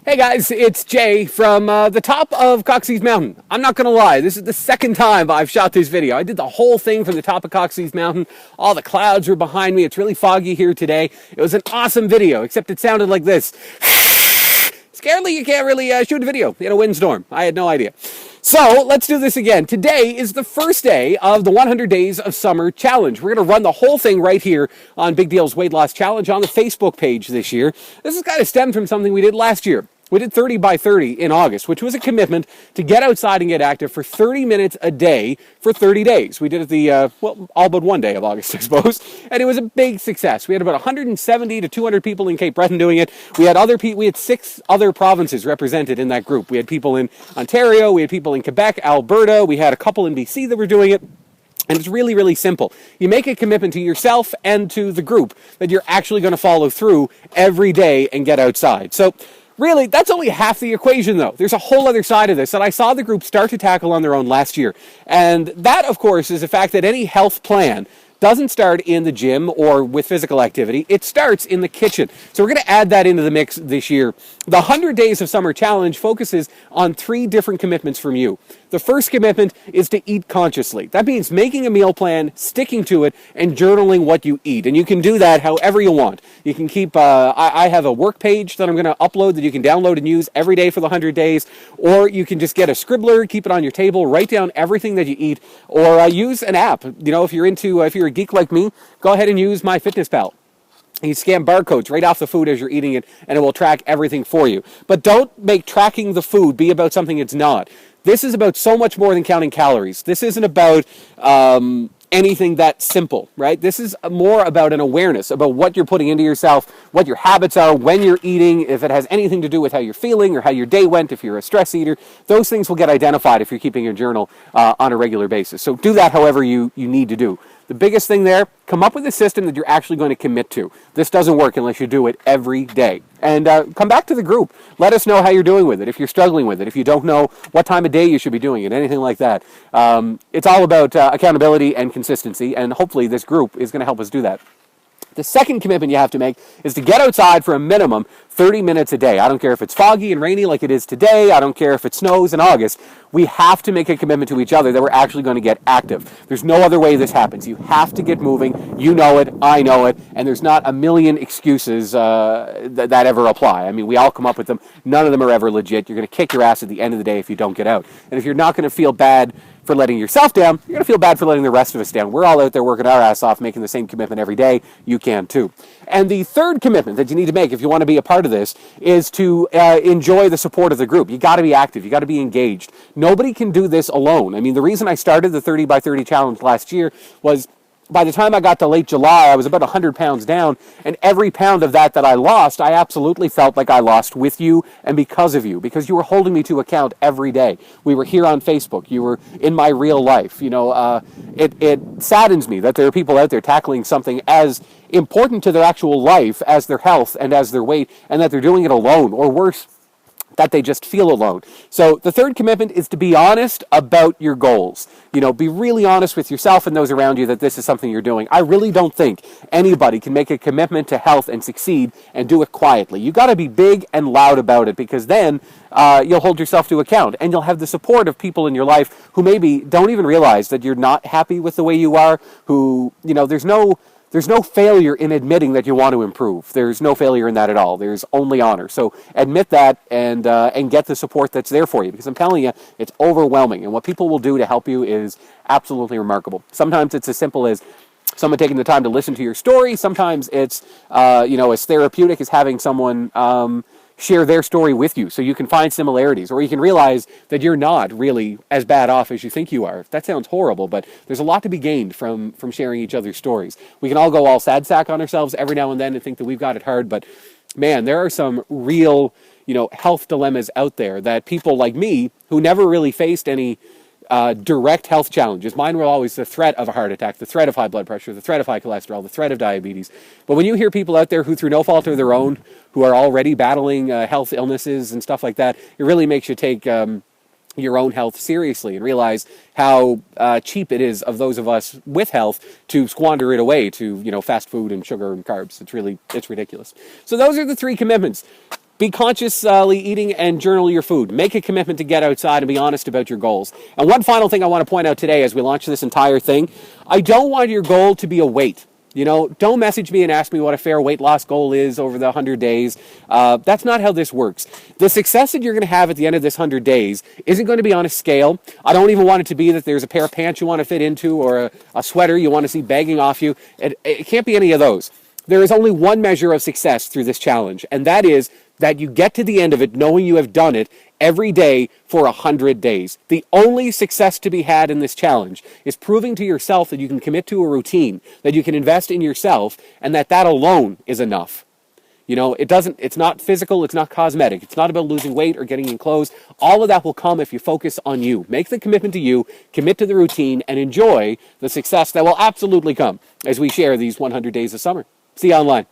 Hey guys, it's Jay from the top of Coxey's Mountain. I'm not gonna lie, this is the second time I've shot this video. I did the whole thing from the top of Coxey's Mountain. All the clouds were behind me. It's really foggy here today. It was an awesome video, except it sounded like this. Scarily, you can't really shoot a video in a windstorm. I had no idea. So let's do this again. Today is the first day of the 100 Days of Summer Challenge. We're going to run the whole thing right here on Big Deal's Weight Loss Challenge on the Facebook page this year. This is kind of stemmed from something we did last year. We did 30 by 30 in August, which was a commitment to get outside and get active for 30 minutes a day for 30 days. We did it the, all but one day of August, I suppose, and it was a big success. We had about 170 to 200 people in Cape Breton doing it. We had 6 other provinces represented in that group. We had people in Ontario, we had people in Quebec, Alberta, we had a couple in BC that were doing it. And it's really, really simple. You make a commitment to yourself and to the group that you're actually going to follow through every day and get outside. So really, that's only half the equation, though. There's a whole other side of this that I saw the group start to tackle on their own last year. And that, of course, is the fact that any health plan doesn't start in the gym or with physical activity. It starts in the kitchen. So we're going to add that into the mix this year. The 100 Days of Summer Challenge focuses on 3 different commitments from you. The first commitment is to eat consciously. That means making a meal plan, sticking to it, and journaling what you eat. And you can do that however you want. You can keep, I have a work page that I'm going to upload that you can download and use every day for the 100 days. Or you can just get a scribbler, keep it on your table, write down everything that you eat, or use an app. You know, if you're a geek like me, go ahead and use MyFitnessPal. You scan barcodes right off the food as you're eating it, and it will track everything for you. But don't make tracking the food be about something it's not. This is about so much more than counting calories. This isn't about anything that simple, right? This is more about an awareness about what you're putting into yourself, what your habits are, when you're eating, if it has anything to do with how you're feeling or how your day went, if you're a stress eater. Those things will get identified if you're keeping your journal on a regular basis. So do that however you need to do. The biggest thing there, come up with a system that you're actually going to commit to. This doesn't work unless you do it every day. And come back to the group. Let us know how you're doing with it, if you're struggling with it, if you don't know what time of day you should be doing it, anything like that. It's all about accountability and consistency, and hopefully this group is going to help us do that. The second commitment you have to make is to get outside for a minimum 30 minutes a day. I don't care if it's foggy and rainy like it is today. I don't care if it snows in August. We have to make a commitment to each other that we're actually going to get active. There's no other way this happens. You have to get moving. You know it. I know it. And there's not a million excuses that ever apply. I mean, we all come up with them. None of them are ever legit. You're going to kick your ass at the end of the day if you don't get out. And if you're not going to feel bad for letting yourself down, you're going to feel bad for letting the rest of us down. We're all out there working our ass off, making the same commitment every day. You can too. And the third commitment that you need to make if you want to be a part of this is to enjoy the support of the group. You got to be active. You got to be engaged. Nobody can do this alone. I mean, the reason I started the 30 by 30 challenge last year was by the time I got to late July, I was about 100 pounds down, and every pound of that I lost, I absolutely felt like I lost with you and because of you, because you were holding me to account every day. We were here on Facebook. You were in my real life. You know, it saddens me that there are people out there tackling something as important to their actual life as their health and as their weight, and that they're doing it alone, or worse, that they just feel alone. So the third commitment is to be honest about your goals. You know, be really honest with yourself and those around you that this is something you're doing. I really don't think anybody can make a commitment to health and succeed and do it quietly. You got to be big and loud about it, because then you'll hold yourself to account, and you'll have the support of people in your life who maybe don't even realize that you're not happy with the way you are, who, you know, there's no failure in admitting that you want to improve. There's no failure in that at all. There's only honor. So admit that and get the support that's there for you, because I'm telling you, it's overwhelming. And what people will do to help you is absolutely remarkable. Sometimes it's as simple as someone taking the time to listen to your story. Sometimes it's, as therapeutic as having someone share their story with you so you can find similarities, or you can realize that you're not really as bad off as you think you are. That sounds horrible, but there's a lot to be gained from sharing each other's stories. We can all go all sad sack on ourselves every now and then and think that we've got it hard, but man, there are some real, health dilemmas out there that people like me, who never really faced any direct health challenges. Mine were always the threat of a heart attack, the threat of high blood pressure, the threat of high cholesterol, the threat of diabetes. But when you hear people out there who, through no fault of their own, who are already battling health illnesses and stuff like that, it really makes you take your own health seriously and realize how cheap it is of those of us with health to squander it away to, fast food and sugar and carbs. It's ridiculous. So those are the 3 commitments. Be consciously eating and journal your food. Make a commitment to get outside and be honest about your goals. And one final thing I want to point out today as we launch this entire thing, I don't want your goal to be a weight. You know, don't message me and ask me what a fair weight loss goal is over the 100 days. That's not how this works. The success that you're going to have at the end of this 100 days isn't going to be on a scale. I don't even want it to be that there's a pair of pants you want to fit into or a sweater you want to see begging off you. It can't be any of those. There is only one measure of success through this challenge, and that is that you get to the end of it knowing you have done it every day for 100 days. The only success to be had in this challenge is proving to yourself that you can commit to a routine, that you can invest in yourself, and that alone is enough. You know, it's not physical, it's not cosmetic, it's not about losing weight or getting in clothes. All of that will come if you focus on you. Make the commitment to you, commit to the routine, and enjoy the success that will absolutely come as we share these 100 days of summer. See you online.